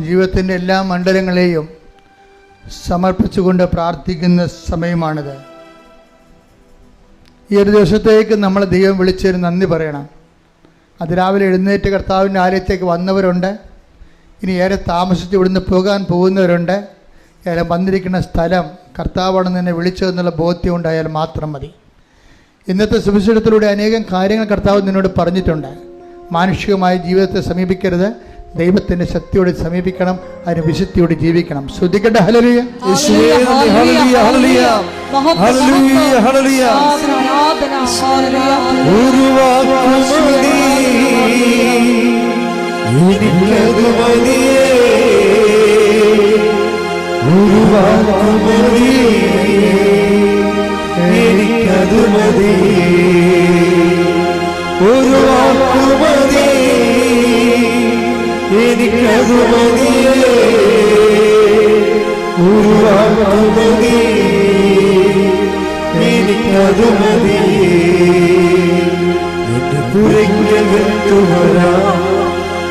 ജീവിതത്തിൻ്റെ എല്ലാ മണ്ഡലങ്ങളെയും സമർപ്പിച്ചുകൊണ്ട് പ്രാർത്ഥിക്കുന്ന സമയമാണിത്. ഈ ഒരു ദിവസത്തേക്ക് നമ്മൾ ദൈവം വിളിച്ചൊരു നന്ദി പറയണം. അതിരാവിലെ എഴുന്നേറ്റ് കർത്താവിൻ്റെ ആലയത്തേക്ക് വന്നവരുണ്ട്, ഇനി ഏറെ താമസിച്ച് ഇവിടുന്ന് പോകാൻ പോകുന്നവരുണ്ട്. ഏറെ വന്നിരിക്കുന്ന സ്ഥലം കർത്താവാണെന്ന് എന്നെ വിളിച്ചതെന്നുള്ള ബോധ്യം ഉണ്ടായാൽ മാത്രം മതി. ഇന്നത്തെ സുവിശേഷത്തിലൂടെ അനേകം കാര്യങ്ങൾ കർത്താവ് നിന്നോട് പറഞ്ഞിട്ടുണ്ട്. മാനുഷികമായ ജീവിതത്തെ സമീപിക്കരുത്, ദൈവത്തിൻ്റെ ശക്തിയോട് സമീപിക്കണം, അതിന് വിശുദ്ധിയോട് ജീവിക്കണം. ശ്രദ്ധിക്കട്ടെ. Hallelujah, hallelujah, hallelujah, hallelujah, hallelujah. ഒരു വാക്കുമതി എനിക്കതു മതിയേ, ഒരു വാക്കുമതി എനിക്കതു മതി, ഒരു വാക്കുമതി എനിക്കതു മതിയേ, ഒരു വാക്കുമതി എനിക്കതു മതിയേ. എന്റെ കുറയ്ക്കകത്തുവരാ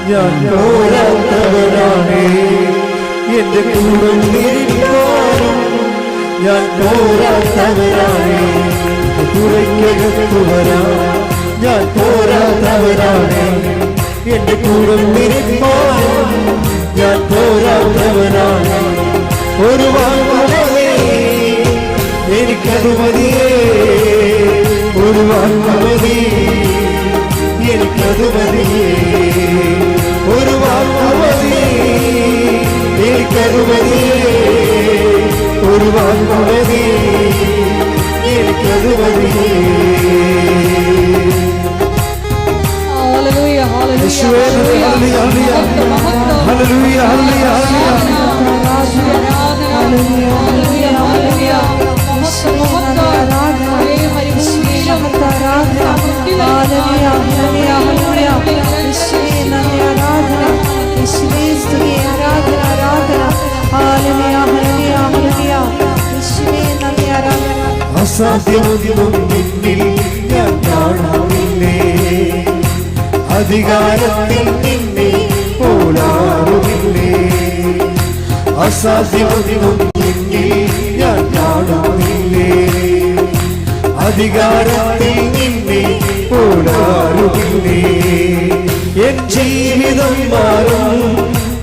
ഞാൻ പോരാത്തവരാണേ, എന്റെ കൂടെ നിൽക്കാനും ഞാൻ പോരാത്തവരാണേ, കുറയ്ക്കകത്തുവരാ ഞാൻ പോരാത്തവരാണേ, എന്റെ കൂടെ നിൽക്കാനും ഞാൻ പോരാത്തവരാണേ. ഒരു വാക്കുമതി എനിക്കതു മതിയേ, ഒരു വാക്കുമതി എനിക്കതു മതിയേ, ഒരു വാക്കുമതി എനിക്കതു മതിയേ, ഒരു വാക്കുമതി എനിക്കതു മതിയേ. ഹല്ലേലൂയ, ഹല്ലേലൂയ, ഹല്ലേലൂയ, ഹല്ലേലൂയ, അസാധ്യമൊന്നും നിന്നിൽ ഞാൻ കാണുന്നില്ലേ, അധികാരത്തിൽ നിന്നെ പോലാറുമില്ലേ, അസാധ്യമൊന്നും നിന്നിൽ ഞാൻ കാണുന്നില്ലേ, അധികാരത്തിൽ നിന്നെ പോലാറുമില്ലേ. എൻ ജീവിതം മാറും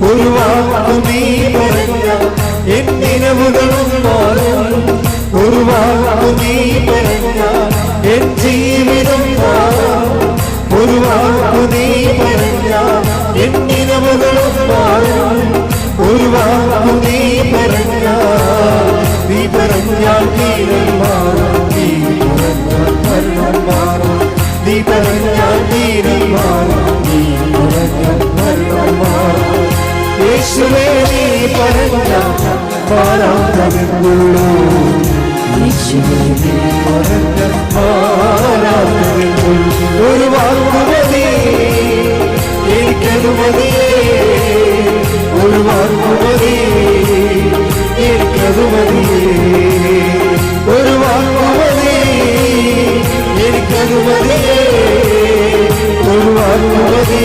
ഒരു വാക്കു നീ പറഞ്ഞ, എൻ നിലവുകളും മാറും ഒരു വാക്കു നീ പറഞ്ഞ, എൻ ജീവിതം മാറും ഒരു വാക്കു നീ പറഞ്ഞ, എൻ നിലവുകളും മാറും ഒരു വാക്കു നീ പറഞ്ഞ, നീ പറഞ്ഞാൽ തീരം മാറും, നീ പറഞ്ഞാൽ മരണം മാറും, നീ പറഞ്ഞാൽ തീരം മാറും, നീ പറഞ്ഞാൽ മരണം മാറും. യേശുവേ നീ പറഞ്ഞാൽ മാറാത്തതെന്നുള്ളൂ, യേശുവേ നീ പറഞ്ഞാൽ മാറാത്തതെന്നുള്ളൂ. ഒരു വാക്കുമതി എനിക്കതു മതിയേ, ഒരു വാക്കുമതി എനിക്കതു മതിയേ, ഒരു വാക്കുമതി എനിക്കതു മതിയേ, ഒരു വാക്കുമതി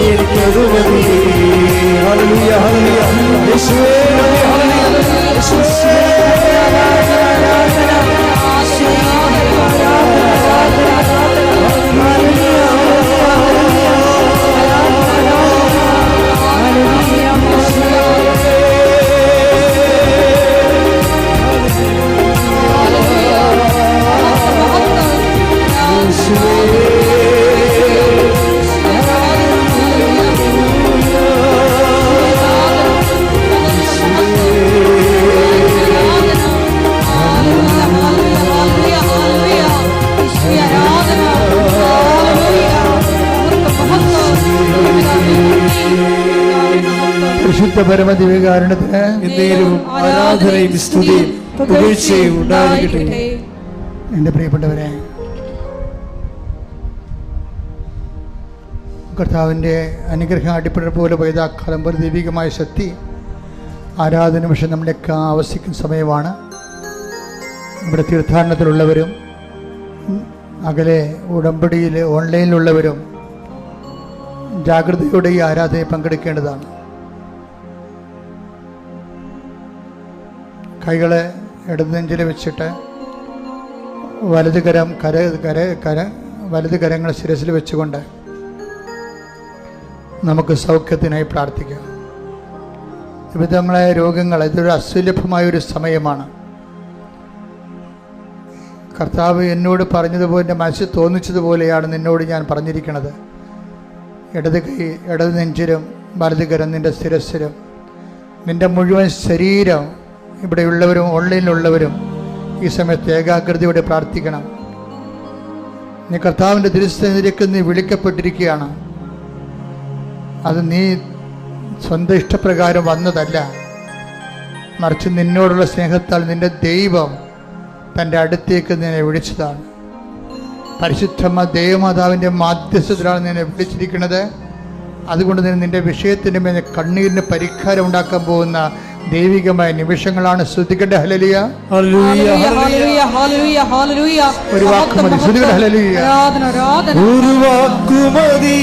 എനിക്കതു മതിയേ. ഹല്ലേലൂയ, ഹല്ലേലൂയ, യേശുവേ ഹല്ലേലൂയ, യേശുവേ പരിശുദ്ധ പരമദിവ്യകാരുണ്യത്തിന് എന്നേരവും ആരാധനയും സ്തുതിയും പുകഴ്ചയും ഉണ്ടായിരിക്കട്ടെ. എൻ്റെ പ്രിയപ്പെട്ടവരെ, കർത്താവിൻ്റെ അനുഗ്രഹം അടിപ്പട പോലെ പെയ്താക്കാലം ഒരു ദൈവികമായ ശക്തി ആരാധന പക്ഷേ നമ്മുടെയൊക്കെ ആവശ്യിക്കുന്ന സമയമാണ്. നമ്മുടെ തീർത്ഥാടനത്തിലുള്ളവരും അകലെ ഉടമ്പടിയിൽ ഓൺലൈനിലുള്ളവരും ജാഗ്രതയോടെ ഈ ആരാധനയിൽ പങ്കെടുക്കേണ്ടതാണ്. കൈകളെ ഇടതുനെഞ്ചിൽ വെച്ചിട്ട് വലത് കരങ്ങൾ ശിരസിൽ വെച്ചുകൊണ്ട് നമുക്ക് സൗഖ്യത്തിനായി പ്രാർത്ഥിക്കാം. വിവിധങ്ങളായ രോഗങ്ങൾ, ഇതൊരു അസുലഭമായൊരു സമയമാണ്. കർത്താവ് എന്നോട് പറഞ്ഞതുപോലെ, എൻ്റെ മനസ്സിൽ തോന്നിച്ചതുപോലെയാണ് നിന്നോട് ഞാൻ പറഞ്ഞിരിക്കുന്നത്. ഇടത് നെഞ്ചിലും വലത് കരം നിൻ്റെ ശിരസിലും, നിൻ്റെ മുഴുവൻ ശരീരം, ഇവിടെയുള്ളവരും ഓൺലൈനിലുള്ളവരും ഈ സമയത്ത് ഏകാഗ്രതയോടെ പ്രാർത്ഥിക്കണം. നീ കർത്താവിൻ്റെ തിരുസന്നിധിയിലേക്ക് നീ വിളിക്കപ്പെട്ടിരിക്കുകയാണ്. അത് നീ സ്വന്തം ഇഷ്ടപ്രകാരം വന്നതല്ല, മറിച്ച് നിന്നോടുള്ള സ്നേഹത്താൽ നിന്റെ ദൈവം തൻ്റെ അടുത്തേക്ക് നിന്നെ വിളിച്ചതാണ്. പരിശുദ്ധ ദൈവമാതാവിൻ്റെ മാധ്യസ്ഥത്തിലാണ് നിന്നെ വിളിച്ചിരിക്കുന്നത്. അതുകൊണ്ട് തന്നെ നിന്റെ വിഷയത്തിൻ്റെ മേലെ കണ്ണീരിന് പരിഹാരം ഉണ്ടാക്കാൻ പോകുന്ന ദൈവികമായ നിമിഷങ്ങളാണ്. ശ്രുതിക്കട്ടെ hallelujah, hallelujah, hallelujah, hallelujah, hallelujah. ഒരു വാക്ക് മതി, ശ്രുതിക്കട്ടെ ഹല്ലേലൂയ. ഒരു വാക്ക് മതി,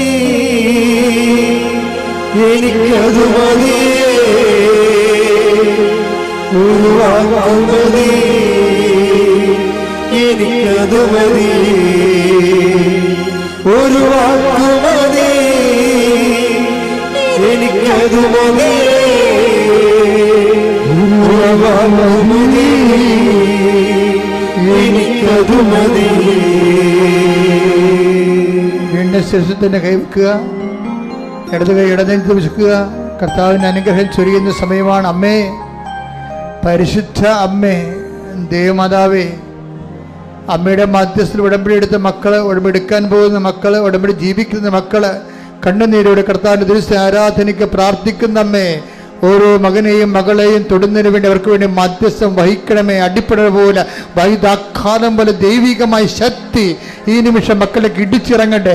എനിക്കത് മതി. ഒരു വാക്ക് മതി, എനിക്കത് മതി. ഒരു വാക്ക് മതി, എനിക്കത് മതി. ഒരു വാക്ക് മതി, എനിക്കത് മതി. വീണ്ടും ശിരസിൽ കൈവെക്കുക, ഇടത് കൈ ഇടനെഞ്ചിൽ വെക്കുക. കർത്താവിൻ്റെ അനുഗ്രഹം ചൊരിയുന്ന സമയമാണ്. അമ്മേ, പരിശുദ്ധ അമ്മേ, ദേവമാതാവേ, അമ്മയുടെ മധ്യസ്ഥത്തിൽ ഉടമ്പടി എടുത്ത മക്കള്, ഉടമ്പടി എടുക്കാൻ പോകുന്ന മക്കള്, ഉടമ്പടി ജീവിക്കുന്ന മക്കള്, കണ്ണുനീരോടെ കർത്താവിൻ്റെ ദിവസം ആരാധനയ്ക്ക് പ്രാർത്ഥിക്കുന്ന അമ്മേ, ഓരോ മകനെയും മകളെയും തൊടുന്നതിന് വേണ്ടി അവർക്ക് വേണ്ടി മധ്യസ്ഥം വഹിക്കണമേ. അടിപ്പട പോലെ വൈദാഘാതം പോലെ ദൈവികമായ ശക്തി ഈ നിമിഷം മക്കളിലേക്ക് ഇടിച്ചിറങ്ങട്ടെ.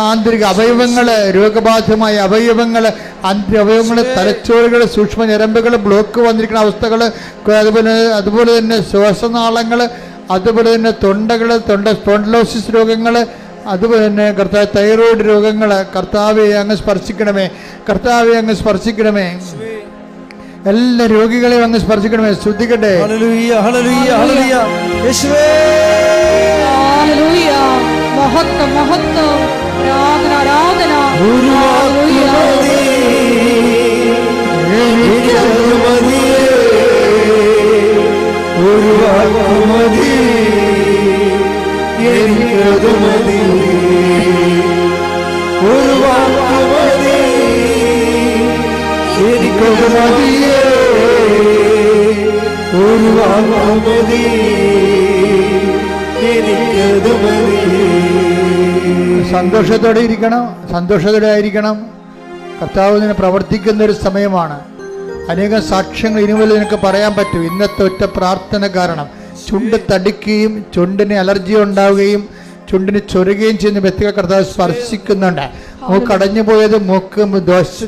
ആന്തരിക അവയവങ്ങൾ, രോഗബാധിതമായ അവയവങ്ങൾ, ആന്തരിക അവയവങ്ങൾ, തലച്ചോറുകൾ, സൂക്ഷ്മ ഞരമ്പുകൾ, ബ്ലോക്ക് വന്നിരിക്കുന്ന അവസ്ഥകൾ, അതുപോലെ തന്നെ ശ്വാസനാളങ്ങൾ, അതുപോലെ തന്നെ തൊണ്ട സ്പോണ്ടിലോസിസ് രോഗങ്ങൾ, അതുപോലെ തന്നെ കർത്താവ് തൈറോയ്ഡ് രോഗങ്ങൾ, കർത്താവെ അങ്ങ് സ്പർശിക്കണമേ. കർത്താവെ അങ്ങ് സ്പർശിക്കണമേ. എല്ലാ രോഗികളെയും അങ്ങ് സ്പർശിക്കണമേ. ശ്രദ്ധിക്കട്ടെ. Hallelujah, hallelujah, hallelujah. യേശുവേ, ഹല്ലേലൂയ. മഹത്വം, മഹത്വം, ആരാധന, ആരാധന. ഒരു വാക്ക് മതി, എനിക്കത് മതി. ഒരു വാക്ക് മതി, എനിക്കത് മതി. ഒരു വാക്ക് മതി, എനിക്കത് മതി. ഒരു വാക്ക് മതി, എനിക്കത് മതി. സന്തോഷത്തോടെ ഇരിക്കണം, സന്തോഷത്തോടെ ആയിരിക്കണം. കർത്താവ് നിന്നെ പ്രവർത്തിക്കുന്ന ഒരു സമയമാണ്. അനേകം സാക്ഷ്യങ്ങൾ ഇനിമുതൽ നിനക്ക് പറയാൻ പറ്റും. ഇന്നത്തെ ഒറ്റ പ്രാർത്ഥന കാരണം ചുണ്ട് തടിക്കുകയും ചുണ്ടിന് അലർജി ഉണ്ടാവുകയും ചുണ്ടിന് ചൊരുകയും ചെയ്യുന്ന വ്യക്തികൾ കർത്താവ് സ്പർശിക്കുന്നുണ്ട്. മൂക്ക് അടഞ്ഞു പോയത്, മൂക്ക്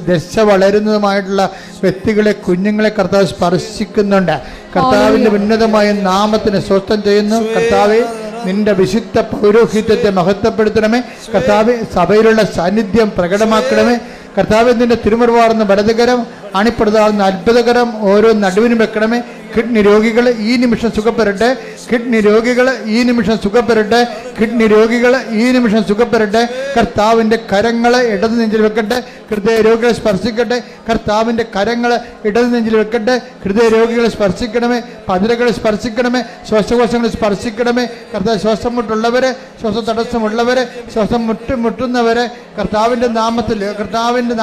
ദശ വളരുന്നതുമായിട്ടുള്ള വ്യക്തികളെ, കുഞ്ഞുങ്ങളെ കർത്താവ് സ്പർശിക്കുന്നുണ്ട്. കർത്താവിൻ്റെ ഉന്നതമായ നാമത്തിന് സ്വസ്ഥം ചെയ്യുന്നു. കർത്താവെ, നിന്റെ വിശുദ്ധ പൗരോഹിത്യത്തെ മഹത്വപ്പെടുത്തണമേ. കർത്താവെ, സഭയിലുള്ള സാന്നിധ്യം പ്രകടമാക്കണമേ. കർത്താവെ, നിന്റെ തിരുമുറിവാർന്ന വലതുകരം, അണിപ്പെടുതാവുന്ന അത്ഭുതകരം ഓരോ നടുവിനും വെക്കണമേ. കിഡ്നി രോഗികൾ ഈ നിമിഷം സുഖപ്പെടട്ടെ. കിഡ്നി രോഗികൾ ഈ നിമിഷം സുഖപ്പെടട്ടെ. കിഡ്നി രോഗികൾ ഈ നിമിഷം സുഖപ്പെടട്ടെ. കർത്താവിൻ്റെ കരങ്ങൾ ഇടത് നെഞ്ചിൽ വെക്കട്ടെ. ഹൃദയ രോഗികളെ സ്പർശിക്കട്ടെ. കർത്താവിൻ്റെ കരങ്ങൾ ഇടത് നെഞ്ചിൽ വെക്കട്ടെ. ഹൃദയ രോഗികളെ സ്പർശിക്കണമേ. പതിരകളെ സ്പർശിക്കണമേ. ശ്വാസകോശങ്ങളെ സ്പർശിക്കണമേ. കർത്താവ് ശ്വാസം മുട്ടുള്ളവരെ, ശ്വാസ തടസ്സമുള്ളവരെ, ശ്വാസം മുട്ടുന്നവരെ കർത്താവിൻ്റെ നാമത്തിൽ, കർത്താവിൻ്റെ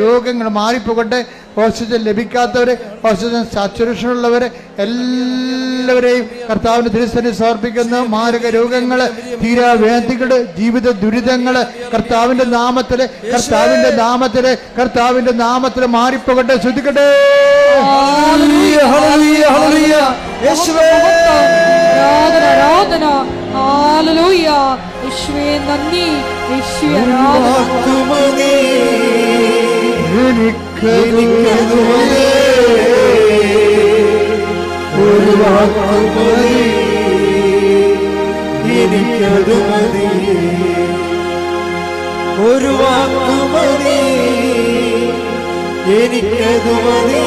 രോഗങ്ങൾ മാറിപ്പോകട്ടെ. ഓക്സിജൻ ലഭിക്കാത്തവരെ, ഓക്സിജൻ സാച്ചുറേഷൻ ഉള്ളവരെ എല്ലാവരെയും കർത്താവിൻ്റെ തിരുസന്നിധിയിൽ സമർപ്പിക്കുന്ന മാരക രോഗങ്ങൾ, തീരാവേദികൾ, ജീവിത ദുരിതങ്ങൾ കർത്താവിൻ്റെ നാമത്തില്, കർത്താവിൻ്റെ നാമത്തില്, കർത്താവിൻ്റെ നാമത്തില് മാറിപ്പോകട്ടെ. ശ്രദ്ധിക്കട്ടെ. Hallelujah, hallelujah, hallelujah. യേശുവേ, ആരാധന, ആരാധന. ഹല്ലേലൂയ. യേശുവേ നന്ദി. യേശുവേ ആരാധന. വാക്ക് മതി, എനിക്കത് മതി. ഒരു വാക്ക് മതി, എനിക്കത് മതി. ഒരു വാക്ക് മതി, എനിക്കത് മതി.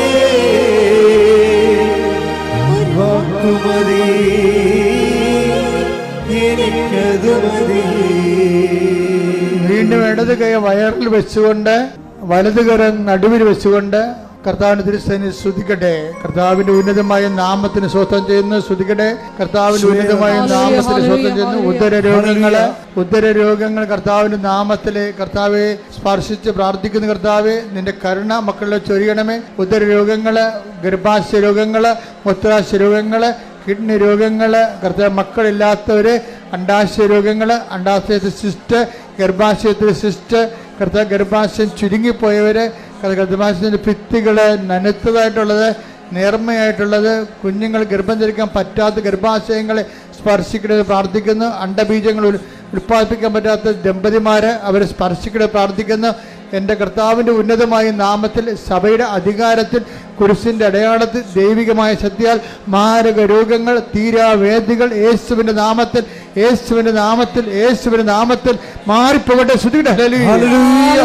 മതി. വീണ്ടും ഇടത് കൈ വയറിൽ വെച്ചുകൊണ്ട് വലത് കരം നടുവിൽ വെച്ചുകൊണ്ട് കർത്താവിന്റെ തിരുസേന സ്തുതിക്കട്ടെ. കർത്താവിന്റെ ഉന്നതമായ നാമത്തിന് സ്വസ്ഥം ചെയ്യുന്നു. സ്തുതിക്കട്ടെ. കർത്താവിന്റെ ഉന്നതമായ നാമത്തിന് സ്വസ്ഥം ചെയ്യുന്നു. ഉദര രോഗങ്ങൾ കർത്താവിന്റെ നാമത്തിലെ കർത്താവെ സ്പർശിച്ച് പ്രാർത്ഥിക്കുന്ന കർത്താവെ, നിന്റെ കരുണ മക്കളിലെ ചൊരിയണമേ. ഉദര രോഗങ്ങള്, ഗർഭാശയ രോഗങ്ങള്, മൂത്രാശയ രോഗങ്ങള്, കിഡ്നി രോഗങ്ങള്, കർത്താവ് മക്കളില്ലാത്തവര്, അണ്ടാശയ രോഗങ്ങള്, അണ്ടാശയത്തിൽ സിസ്റ്റ്, ഗർഭാശയത്തിൽ സിസ്റ്റ്, കർത്താവ് ഗർഭാശയം ചുരുങ്ങിപ്പോയവര്, ഗർഭാശയത്തിൻ്റെ ഭിത്തികള് നനുത്തതായിട്ടുള്ളത്, നേർമ്മയായിട്ടുള്ളത്, കുഞ്ഞുങ്ങൾ ഗർഭം ധരിക്കാൻ പറ്റാത്ത ഗർഭാശയങ്ങളെ സ്പർശിക്കണത് പ്രാർത്ഥിക്കുന്നു. അണ്ടബീജങ്ങൾ ഉൽപ്പാദിപ്പിക്കാൻ പറ്റാത്ത ദമ്പതിമാരെ അവരെ സ്പർശിക്കണത് പ്രാർത്ഥിക്കുന്നു. എൻ്റെ കർത്താവിൻ്റെ ഉന്നതമായ നാമത്തിൽ, സഭയുടെ അധികാരത്തിൽ, കുരിശിൻ്റെ അടയാളത്തിൽ, ദൈവികമായ ശക്തിയാൽ മാരക രോഗങ്ങൾ, തീരാവേദികൾ യേശുവിൻ്റെ നാമത്തിൽ, യേശുവിൻ്റെ നാമത്തിൽ, യേശുവിൻ്റെ നാമത്തിൽ മാറിപ്പോകട്ടെ. ശ്രുതിയുടെ ഹല്ലേലൂയ.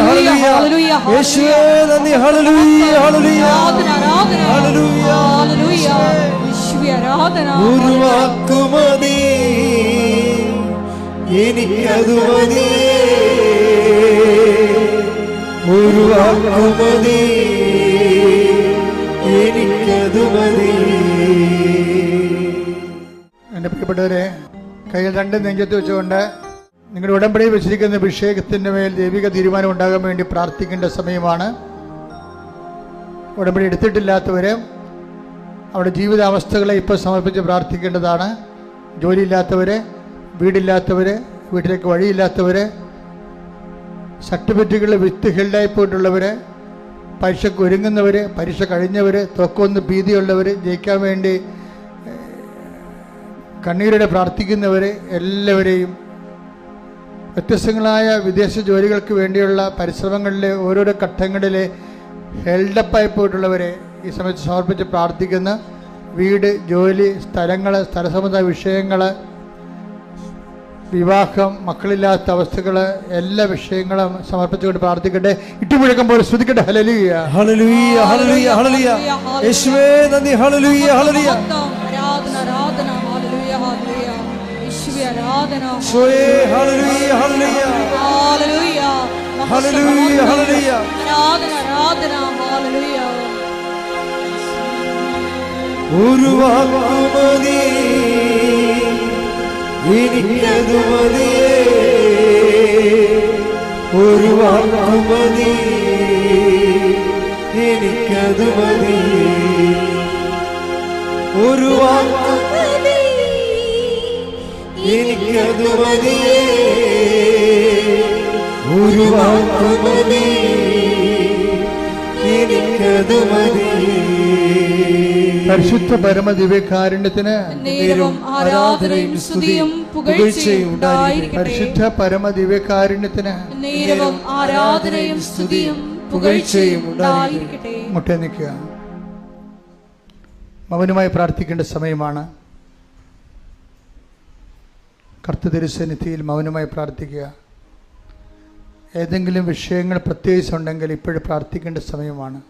Hallelujah, hallelujah. യേശുവേ നന്ദി. Hallelujah, hallelujah. ഹല്ലേലൂയ. ഒരു വാക്കു മതി, എനിക്കതു മതി. ഒരു വാക്കു മതി, എനിക്കതു മതി. എൻ്റെ പ്രിയപ്പെട്ടവരെ, കയ്യിൽ രണ്ട് നെഞ്ചത്ത് വെച്ചുകൊണ്ട് നിങ്ങളുടെ ഉടമ്പടിയിൽ വെച്ചിരിക്കുന്ന അഭിഷേകത്തിൻ്റെ മേൽ ദൈവിക തീരുമാനം ഉണ്ടാകാൻ വേണ്ടി പ്രാർത്ഥിക്കേണ്ട സമയമാണ്. ഉടമ്പടി എടുത്തിട്ടില്ലാത്തവർ അവരുടെ ജീവിതാവസ്ഥകളെ ഇപ്പോൾ സമർപ്പിച്ച് പ്രാർത്ഥിക്കേണ്ടതാണ്. ജോലിയില്ലാത്തവർ, വീടില്ലാത്തവർ, വീട്ടിലേക്ക് വഴിയില്ലാത്തവർ, സർട്ടിഫിക്കറ്റുകളിൽ വിത്ത് ഹെൽഡായി പോയിട്ടുള്ളവർ, പരീക്ഷയ്ക്ക് ഒരുങ്ങുന്നവർ, പരീക്ഷ കഴിഞ്ഞവർ, തൊക്കൊന്ന് ഭീതിയുള്ളവർ, ജയിക്കാൻ വേണ്ടി കണ്ണീരോടെ പ്രാർത്ഥിക്കുന്നവർ, എല്ലാവരെയും വ്യത്യസ്തങ്ങളായ വിദേശ ജോലികൾക്ക് വേണ്ടിയുള്ള പരിശ്രമങ്ങളിലെ ഓരോരോ ഘട്ടങ്ങളിലെ ഹെൽഡപ്പായി പോയിട്ടുള്ളവരെ ഈ സമയത്ത് സമർപ്പിച്ച് പ്രാർത്ഥിക്കുന്ന. വീട്, ജോലി, സ്ഥലങ്ങൾ, സ്ഥലസംബന്ധ വിഷയങ്ങൾ, വിവാഹം, മക്കളില്ലാത്ത അവസ്ഥകൾ, എല്ലാ വിഷയങ്ങളും സമർപ്പിച്ചുകൊണ്ട് പ്രാർത്ഥിക്കട്ടെ. ഇട്ടുമുഴക്കുമ്പോൾ സ്തുതിക്കട്ടെ. Hallelujah, hallelujah, hallelujah, hallelujah. യേശുവേ നന്ദി. Hallelujah, hallelujah. യേശുവേ ഹല്ലേലൂയ, ഹല്ലേലൂയ. Hallelujah, hallelujah. ഒരു വാക്കു മതി, എനിക്കതു മതിയേ. ഒരു വാക്കു മതി, എനിക്കതു മതി. ഒരു വാക്കു മതി, എനിക്കതു മതിയേ. ഒരു വാക്കു മതി, എനിക്കതു മതി. പരിശുദ്ധ പരമദിവ്യകാരുണ്യത്തിന് നേരവും ആരാധനയും സ്തുതിയും പുകഴ്ചയും ഉണ്ടായിരിക്കട്ടെ. പരിശുദ്ധ പരമദിവ്യകാരുണ്യത്തിന് നേരവും ആരാധനയും സ്തുതിയും പുകഴ്ചയും ഉണ്ടായിരിക്കട്ടെ. മുട്ടേ നിൽക്കുക. മൗനമായി പ്രാർത്ഥിക്കേണ്ട സമയമാണ്. കർത്തൃതിരുസന്നിധിയിൽ മൗനമായി പ്രാർത്ഥിക്കുക. ഏതെങ്കിലും വിഷയങ്ങൾ പ്രത്യേകിച്ചുണ്ടെങ്കിൽ ഇപ്പോഴും പ്രാർത്ഥിക്കേണ്ട സമയമാണ്.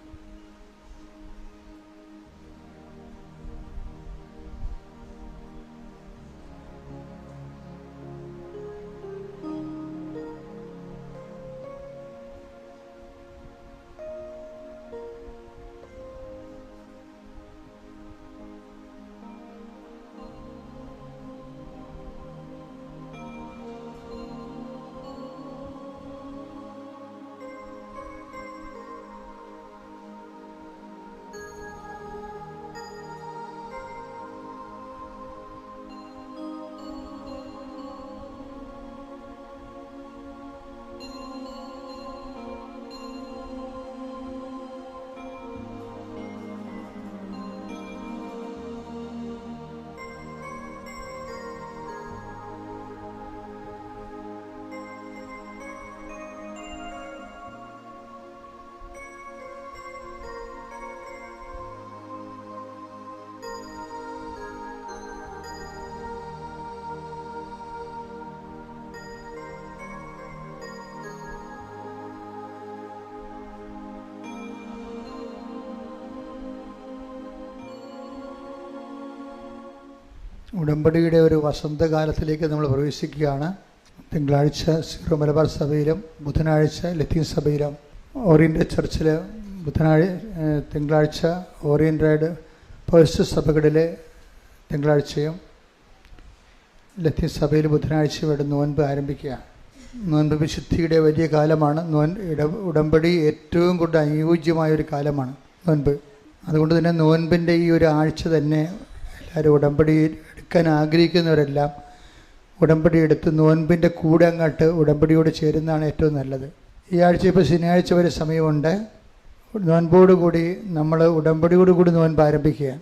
ഉടമ്പടിയുടെ ഒരു വസന്തകാലത്തിലേക്ക് നമ്മൾ പ്രവേശിക്കുകയാണ്. തിങ്കളാഴ്ച സീറോ മലബാർ സഭയിലും ബുധനാഴ്ച ലത്തീൻ സഭയിലും, ഓറിയൻ്റൽ ചർച്ചിൽ തിങ്കളാഴ്ച, ഓറിയൻ്റൽ പേഴ്സ് സഭകളിലെ തിങ്കളാഴ്ചയും ലത്തീൻ സഭയിൽ ബുധനാഴ്ചയും ഇവിടെ നോൻപ് ആരംഭിക്കുക. നോൻപ് വിശുദ്ധിയുടെ വലിയ കാലമാണ്. ഉടമ്പടി ഏറ്റവും കൂടുതൽ അനുയോജ്യമായൊരു കാലമാണ് നോൻപ്. അതുകൊണ്ട് തന്നെ നോൻപിൻ്റെ ഈ ഒരു ആഴ്ച തന്നെ എല്ലാവരും ഉടമ്പടി എടുക്കാൻ ആഗ്രഹിക്കുന്നവരെല്ലാം ഉടമ്പടി എടുത്ത് നോൻപിൻ്റെ കൂടെ അങ്ങോട്ട് ഉടമ്പടിയോട് ചേരുന്നതാണ് ഏറ്റവും നല്ലത്. ഈ ആഴ്ച ഇപ്പോൾ ശനിയാഴ്ച വരെ സമയമുണ്ട്. നോൻപോടുകൂടി നമ്മൾ ഉടമ്പടിയോടുകൂടി നോൻപ് ആരംഭിക്കുക.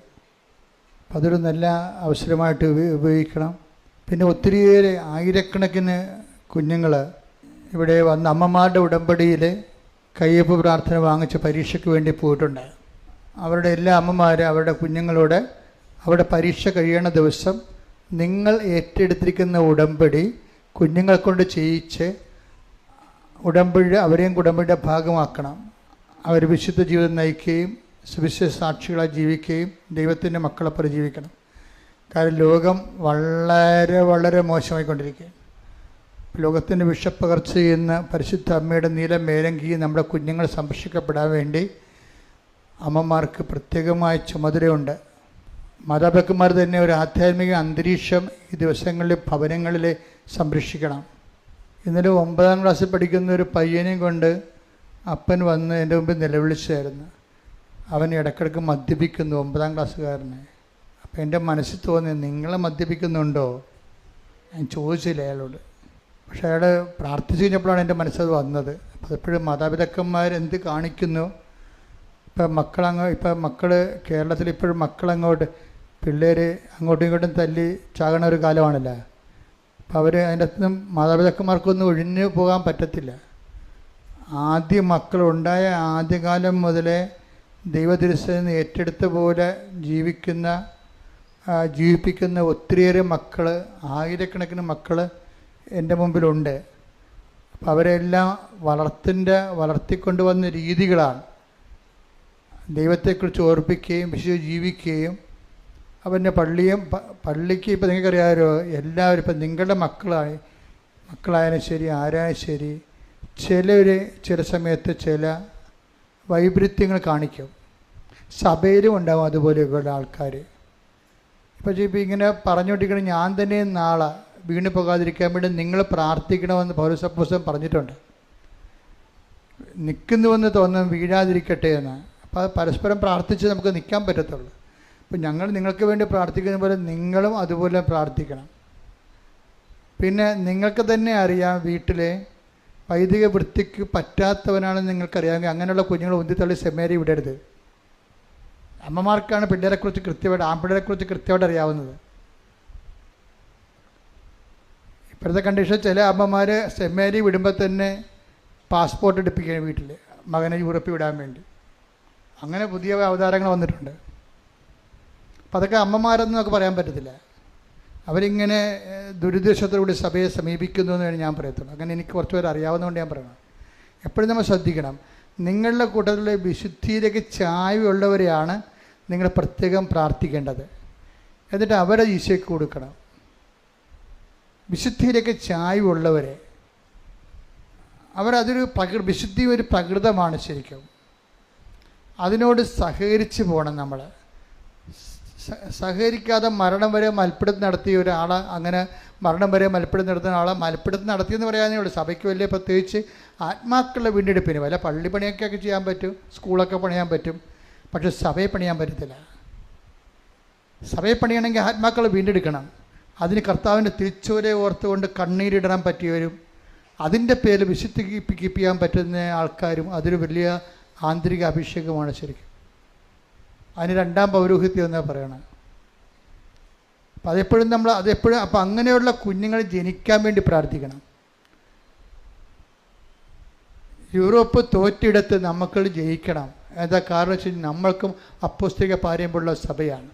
അപ്പം അതൊരു നല്ല അവസരമായിട്ട് ഉപയോഗിക്കണം. പിന്നെ ഒത്തിരിയേറെ ആയിരക്കണക്കിന് കുഞ്ഞുങ്ങൾ ഇവിടെ വന്ന് അമ്മമാരുടെ ഉടമ്പടിയിൽ കയ്യൊപ്പ് പ്രാർത്ഥന വാങ്ങിച്ച് പരീക്ഷയ്ക്ക് വേണ്ടി പോയിട്ടുണ്ട്. അവരുടെ എല്ലാ അമ്മമാരും അവരുടെ കുഞ്ഞുങ്ങളോട് അവരുടെ പരീക്ഷ കഴിയണ ദിവസം നിങ്ങൾ ഏറ്റെടുത്തിരിക്കുന്ന ഉടമ്പടി കുഞ്ഞുങ്ങളെ കൊണ്ട് ചെയ്യിച്ച് അവരെയും ഉടമ്പടിയുടെ ഭാഗമാക്കണം. അവർ വിശുദ്ധ ജീവിതം നയിക്കുകയും സുവിശേഷ സാക്ഷികളായി ജീവിക്കുകയും ദൈവത്തിൻ്റെ മക്കളെപ്പോലെ ജീവിക്കണം. കാരണം ലോകം വളരെ വളരെ മോശമായിക്കൊണ്ടിരിക്കുകയാണ്. ലോകത്തിൻ്റെ വിഷപ്പകർച്ച ചെയ്യുന്ന പരിശുദ്ധ അമ്മയുടെ നീല മേലങ്കി നമ്മുടെ കുഞ്ഞുങ്ങൾ സംരക്ഷിക്കപ്പെടാൻ വേണ്ടി അമ്മമാർക്ക് പ്രത്യേകമായ ചുമതലയുണ്ട്. മാതാപിതാക്കന്മാർ തന്നെ ഒരു ആധ്യാത്മിക അന്തരീക്ഷം ഈ ദിവസങ്ങളിൽ ഭവനങ്ങളിൽ സംരക്ഷിക്കണം. ഇന്നലെ 9ാം ക്ലാസ്സിൽ പഠിക്കുന്ന ഒരു പയ്യനെയും കൊണ്ട് അപ്പൻ വന്ന് എൻ്റെ മുമ്പിൽ നിലവിളിച്ചായിരുന്നു. അവൻ ഇടയ്ക്കിടയ്ക്ക് മദ്യപിക്കുന്നു, 9ാം ക്ലാസ്സുകാരനെ. അപ്പം എൻ്റെ മനസ്സിൽ തോന്നി, നിങ്ങളെ മദ്യപിക്കുന്നുണ്ടോ? ഞാൻ ചോദിച്ചില്ല അയാളോട്. പക്ഷേ അയാൾ പ്രാർത്ഥിച്ചു കഴിഞ്ഞപ്പോഴാണ് എൻ്റെ മനസ്സത് വന്നത്. അപ്പോൾ എപ്പോഴും മാതാപിതാക്കന്മാർ എന്ത് കാണിക്കുന്നു. ഇപ്പം മക്കൾ കേരളത്തിൽ ഇപ്പോഴും മക്കളങ്ങോട്ട് പിള്ളേർ അങ്ങോട്ടും ഇങ്ങോട്ടും തല്ലി ചാകണ ഒരു കാലമാണല്ലോ. അപ്പോൾ അവർ അതിൻ്റെ അകത്തുനിന്നും മാതാപിതാക്കന്മാർക്കൊന്നും ഒഴിഞ്ഞു പോകാൻ പറ്റത്തില്ല. ആദ്യം മക്കളുണ്ടായ ആദ്യകാലം മുതലേ ദൈവതിരുസേന ഏറ്റെടുത്ത പോലെ ജീവിപ്പിക്കുന്ന ഒത്തിരിയേറെ മക്കൾ, ആയിരക്കണക്കിന് മക്കൾ എൻ്റെ മുമ്പിലുണ്ട്. അപ്പോൾ അവരെല്ലാം വളർത്തിക്കൊണ്ടുവന്ന രീതികളാണ്. ദൈവത്തെക്കുറിച്ച് ഓർപ്പിക്കുകയും വിശുദ്ധ ജീവിക്കുകയും അവൻ്റെ പള്ളിക്ക് ഇപ്പം നിങ്ങൾക്കറിയാമല്ലോ, എല്ലാവരും ഇപ്പം നിങ്ങളുടെ മക്കളായാലും ശരി, ആരായാലും ശരി, ചില സമയത്ത് ചില വൈപരീത്യങ്ങൾ കാണിക്കും. സഭയിലും ഉണ്ടാകും അതുപോലെയൊക്കെയുള്ള ആൾക്കാർ. ഇപ്പം ഇങ്ങനെ പറഞ്ഞുകൊണ്ടിരിക്കണം, ഞാൻ തന്നെ നാളെ വീണ് പോകാതിരിക്കാൻ വേണ്ടി നിങ്ങൾ പ്രാർത്ഥിക്കണമെന്ന് പൗലോസ് അപ്പോസ്തലൻ പറഞ്ഞിട്ടുണ്ട്. നിൽക്കുന്നുവെന്ന് തോന്നുന്നു വീഴാതിരിക്കട്ടെ എന്ന്. അപ്പോൾ അത് പരസ്പരം പ്രാർത്ഥിച്ച് നമുക്ക് നിൽക്കാൻ പറ്റത്തുള്ളൂ. അപ്പം ഞങ്ങൾ നിങ്ങൾക്ക് വേണ്ടി പ്രാർത്ഥിക്കുന്ന പോലെ നിങ്ങളും അതുപോലെ പ്രാർത്ഥിക്കണം. പിന്നെ നിങ്ങൾക്ക് തന്നെ അറിയാം, വീട്ടിലെ വൈദിക വൃത്തിക്ക് പറ്റാത്തവനാണെന്ന് നിങ്ങൾക്കറിയാമെങ്കിൽ അങ്ങനെയുള്ള കുഞ്ഞുങ്ങൾ ഉന്തിത്തള്ളി സെമിനാരി വിടരുത്. അമ്മമാർക്കാണ് പിള്ളേരെക്കുറിച്ച് കൃത്യമായിട്ട്, ആൺപിള്ളേരെക്കുറിച്ച് കൃത്യമായിട്ട് അറിയാവുന്നത്. ഇപ്പോഴത്തെ കണ്ടീഷൻ ചില അമ്മമാർ സെമിനാരി വിടുമ്പോൾ തന്നെ പാസ്പോർട്ട് എടുപ്പിക്കുകയാണ് വീട്ടിൽ, മകനെ യൂറോപ്പിൽ വിടാൻ വേണ്ടി. അങ്ങനെ പുതിയ അവതാരങ്ങൾ വന്നിട്ടുണ്ട്. അപ്പം അതൊക്കെ അമ്മമാരെന്ന് നമുക്ക് പറയാൻ പറ്റത്തില്ല. അവരിങ്ങനെ ദുരുദ്ദേശത്തോടുകൂടി സഭയെ സമീപിക്കുന്നു എന്ന് ഞാൻ പറയത്തുള്ളൂ. അങ്ങനെ എനിക്ക് കുറച്ച് പേര് അറിയാവുന്നതുകൊണ്ട് ഞാൻ പറയണം. എപ്പോഴും നമ്മൾ ശ്രദ്ധിക്കണം, നിങ്ങളുടെ കൂട്ടത്തിലെ വിശുദ്ധിയിലേക്ക് ചായ്വുള്ളവരെയാണ് നിങ്ങൾ പ്രത്യേകം പ്രാർത്ഥിക്കേണ്ടത്. എന്നിട്ട് അവരെ ഈശോയ്ക്ക് കൊടുക്കണം. വിശുദ്ധിയിലേക്ക് ചായ്വുള്ളവരെ, അവരതൊരു വിശുദ്ധി ഒരു പ്രകൃതമാണ് ശരിക്കും. അതിനോട് സഹകരിച്ച് പോകണം നമ്മൾ. സഹകരിക്കാതെ മരണം വരെ മൽപ്പിടുത്തം നടത്തിയ ഒരാളെ, അങ്ങനെ മരണം വരെ മൽപ്പിടുത്തം നടത്തുന്ന ആളെ മൽപ്പിടുത്തം നടത്തിയെന്ന് പറയാനേ ഉള്ളൂ. സഭയ്ക്ക് വലിയ പ്രത്യേകിച്ച് ആത്മാക്കളുടെ വീണ്ടെടുപ്പിന് വല്ല പള്ളിപ്പണിയൊക്കെ ചെയ്യാൻ പറ്റും, സ്കൂളൊക്കെ പണിയാൻ പറ്റും, പക്ഷെ സഭയെ പണിയാൻ പറ്റത്തില്ല. സഭയെ പണിയണമെങ്കിൽ ആത്മാക്കളെ വീണ്ടെടുക്കണം. അതിന് കർത്താവിൻ്റെ തിരിച്ചുവരെ ഓർത്തുകൊണ്ട് കണ്ണീരിടാൻ പറ്റിയവരും അതിൻ്റെ പേരിൽ വിശുദ്ധി കീപ്പ് ചെയ്യാൻ പറ്റുന്ന ആൾക്കാരും അതൊരു വലിയ ആന്തരിക അഭിഷേകമാണ് ശരിക്കും. അതിന് 2ാം പൗരോഹിത്യം എന്നാ പറയണം. അപ്പം അതെപ്പോഴും അപ്പം അങ്ങനെയുള്ള കുഞ്ഞുങ്ങൾ ജനിക്കാൻ വേണ്ടി പ്രാർത്ഥിക്കണം. യൂറോപ്പ് തോറ്റിടത്ത് നമുക്ക് ജയിക്കണം. എന്താ കാരണം വെച്ചാൽ നമ്മൾക്കും അപ്പോസ്തലിക പാരമ്പര്യമുള്ള സഭയാണ്.